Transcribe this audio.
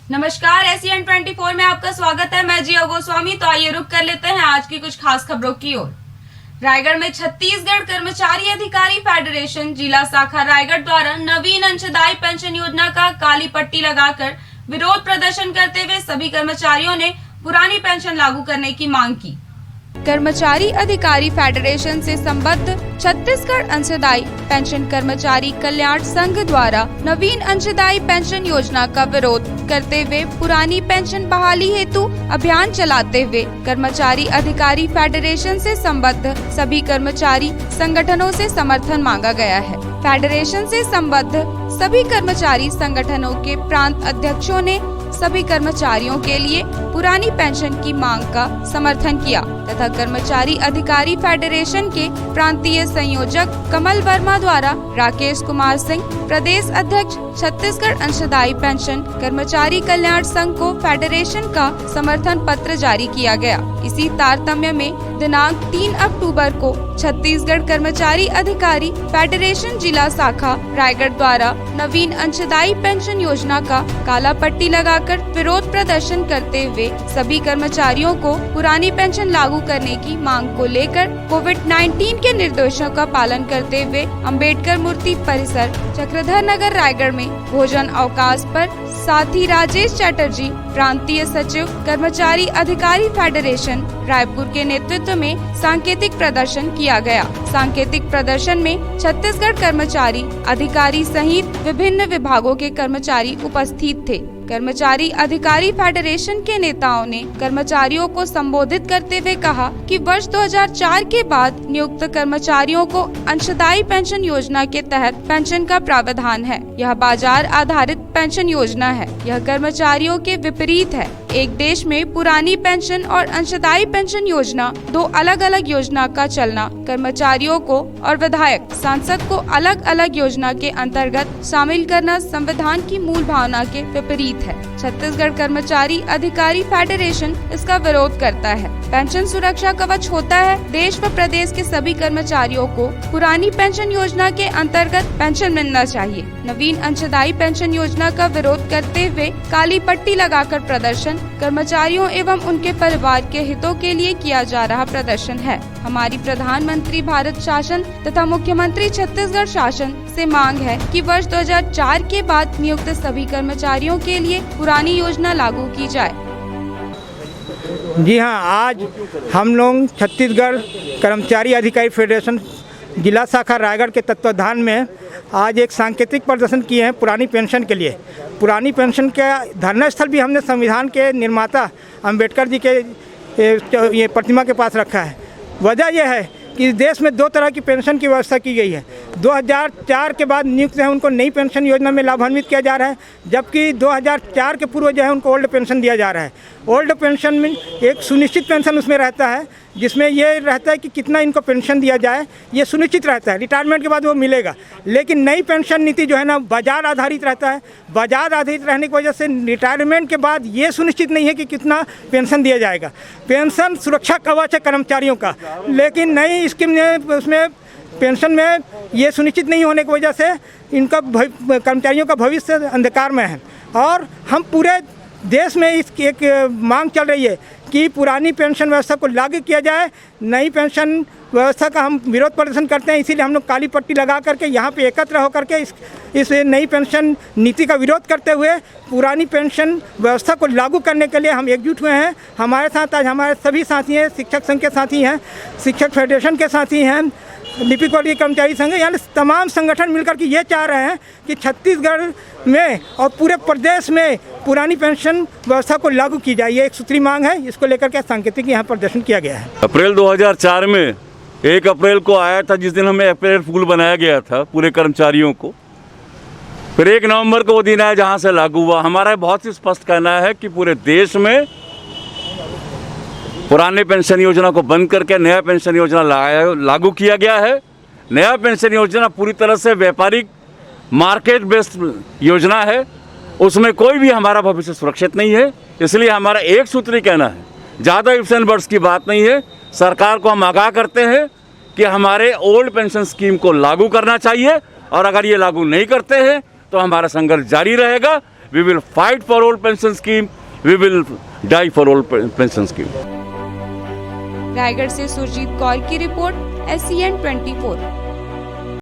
नमस्कार, एसीएन 24 में आपका स्वागत है। मैं जिया गोस्वामी। तो आइए रुक कर लेते हैं आज की कुछ खास खबरों की ओर। रायगढ़ में छत्तीसगढ़ कर्मचारी अधिकारी फेडरेशन जिला शाखा रायगढ़ द्वारा नवीन अंशदायी पेंशन योजना का काली पट्टी लगाकर विरोध प्रदर्शन करते हुए सभी कर्मचारियों ने पुरानी पेंशन लागू करने की मांग की। कर्मचारी अधिकारी फेडरेशन से संबद्ध छत्तीसगढ़ अंशदायी पेंशन कर्मचारी कल्याण संघ द्वारा नवीन अंशदायी पेंशन योजना का विरोध करते हुए पुरानी पेंशन बहाली हेतु अभियान चलाते हुए कर्मचारी अधिकारी फेडरेशन से संबद्ध सभी कर्मचारी संगठनों से समर्थन मांगा गया है। फेडरेशन से संबद्ध सभी कर्मचारी संगठनों के प्रांत अध्यक्षों ने सभी कर्मचारियों के लिए पुरानी पेंशन की मांग का समर्थन किया तथा कर्मचारी अधिकारी फेडरेशन के प्रांतीय संयोजक कमल वर्मा द्वारा राकेश कुमार सिंह प्रदेश अध्यक्ष छत्तीसगढ़ अंशदायी पेंशन कर्मचारी कल्याण संघ को फेडरेशन का समर्थन पत्र जारी किया गया। इसी तारतम्य में दिनांक 3 अक्टूबर को छत्तीसगढ़ कर्मचारी अधिकारी फेडरेशन जिला शाखा रायगढ़ द्वारा नवीन अंशदायी पेंशन योजना का काला पट्टी लगाकर विरोध प्रदर्शन करते हुए सभी कर्मचारियों को पुरानी पेंशन लागू करने की मांग को लेकर कोविड-19 के निर्देशों का पालन करते हुए अंबेडकर मूर्ति परिसर चक्रधर नगर रायगढ़ में भोजन अवकाश पर साथी राजेश चैटर्जी प्रांतीय सचिव कर्मचारी अधिकारी फेडरेशन रायपुर के नेतृत्व में सांकेतिक प्रदर्शन किया गया। सांकेतिक प्रदर्शन में छत्तीसगढ़ कर्मचारी अधिकारी सहित विभिन्न विभागों के कर्मचारी उपस्थित थे। कर्मचारी अधिकारी फेडरेशन के नेताओं ने कर्मचारियों को संबोधित करते हुए कहा कि वर्ष 2004 के बाद नियुक्त कर्मचारियों को अंशदायी पेंशन योजना के तहत पेंशन का प्रावधान है। यह बाजार आधारित पेंशन योजना है। यह कर्मचारियों के विपरीत है। एक देश में पुरानी पेंशन और अंशदायी पेंशन योजना दो अलग अलग योजना का चलना कर्मचारियों को और विधायक सांसद को अलग अलग योजना के अंतर्गत शामिल करना संविधान की मूल भावना के विपरीत है। छत्तीसगढ़ कर्मचारी अधिकारी फेडरेशन इसका विरोध करता है। पेंशन सुरक्षा कवच होता है। देश व प्रदेश के सभी कर्मचारियों को पुरानी पेंशन योजना के अंतर्गत पेंशन मिलना चाहिए। नवीन अंशदायी पेंशन योजना का विरोध करते हुए काली पट्टी लगाकर प्रदर्शन कर्मचारियों एवं उनके परिवार के हितों के लिए किया जा रहा प्रदर्शन है। हमारी प्रधानमंत्री भारत शासन तथा मुख्यमंत्री छत्तीसगढ़ शासन से मांग है कि वर्ष 2004 के बाद नियुक्त सभी कर्मचारियों के लिए पुरानी योजना लागू की जाए। जी हाँ, आज हम लोग छत्तीसगढ़ कर्मचारी अधिकारी फेडरेशन जिला शाखा रायगढ़ के तत्वाधान में आज एक सांकेतिक प्रदर्शन किए हैं पुरानी पेंशन के लिए। पुरानी पेंशन का धरना स्थल भी हमने संविधान के निर्माता अंबेडकर जी के ये प्रतिमा के पास रखा है। वजह यह है कि देश में दो तरह की पेंशन की व्यवस्था की गई है। 2004 के बाद नियुक्त है उनको नई पेंशन योजना में लाभान्वित किया जा रहा है, जबकि 2004 के पूर्व जो है उनको ओल्ड पेंशन दिया जा रहा है। ओल्ड पेंशन में एक सुनिश्चित पेंशन उसमें रहता है, जिसमें ये रहता है कि कितना इनको पेंशन दिया जाए, ये सुनिश्चित रहता है। रिटायरमेंट के बाद वो मिलेगा। लेकिन नई पेंशन नीति जो है ना, बाजार आधारित रहता है। बाजार आधारित रहने की वजह से रिटायरमेंट के बाद ये सुनिश्चित नहीं है कि कितना पेंशन दिया जाएगा। पेंशन सुरक्षा कवच है कर्मचारियों का, लेकिन नई स्कीम ने उसमें पेंशन में ये सुनिश्चित नहीं होने की वजह से इनका कर्मचारियों का भविष्य अंधकार में है। और हम पूरे देश में इसकी एक मांग चल रही है कि पुरानी पेंशन व्यवस्था को लागू किया जाए। नई पेंशन व्यवस्था का हम विरोध प्रदर्शन करते हैं, इसीलिए हम लोग काली पट्टी लगा करके यहाँ पे एकत्र होकर के इस नई पेंशन नीति का विरोध करते हुए पुरानी पेंशन व्यवस्था को लागू करने के लिए हम एकजुट हुए हैं। हमारे साथ आज हमारे सभी साथी हैं, शिक्षक संघ के साथी हैं, शिक्षक फेडरेशन के साथी हैं, लिपिक वर्गीय कर्मचारी संघ, यानी तमाम संगठन मिलकर के ये चाह रहे हैं कि छत्तीसगढ़ में और पूरे प्रदेश में पुरानी पेंशन व्यवस्था को लागू की जाए। ये एक सूत्री मांग है, इसको लेकर के सांकेतिक यहाँ प्रदर्शन किया गया है। अप्रैल 2004 में 1 अप्रैल को आया था, जिस दिन हमें अप्रैल फूल बनाया गया था पूरे कर्मचारियों को। फिर 1 नवंबर को वो दिन आया जहाँ से लागू हुआ। हमारा बहुत ही स्पष्ट कहना है कि पूरे देश में पुराने पेंशन योजना को बंद करके नया पेंशन योजना लागू किया गया है। नया पेंशन योजना पूरी तरह से व्यापारिक मार्केट बेस्ड योजना है, उसमें कोई भी हमारा भविष्य सुरक्षित नहीं है। इसलिए हमारा एक सूत्री कहना है, ज़्यादा इफ्स एंड बट्स की बात नहीं है। सरकार को हम आगाह करते हैं कि हमारे ओल्ड पेंशन स्कीम को लागू करना चाहिए, और अगर ये लागू नहीं करते हैं तो हमारा संघर्ष जारी रहेगा। We will fight for old pension scheme. We will die for old pension scheme. Raigarh से सुरजीत कौर की रिपोर्ट SCN 24।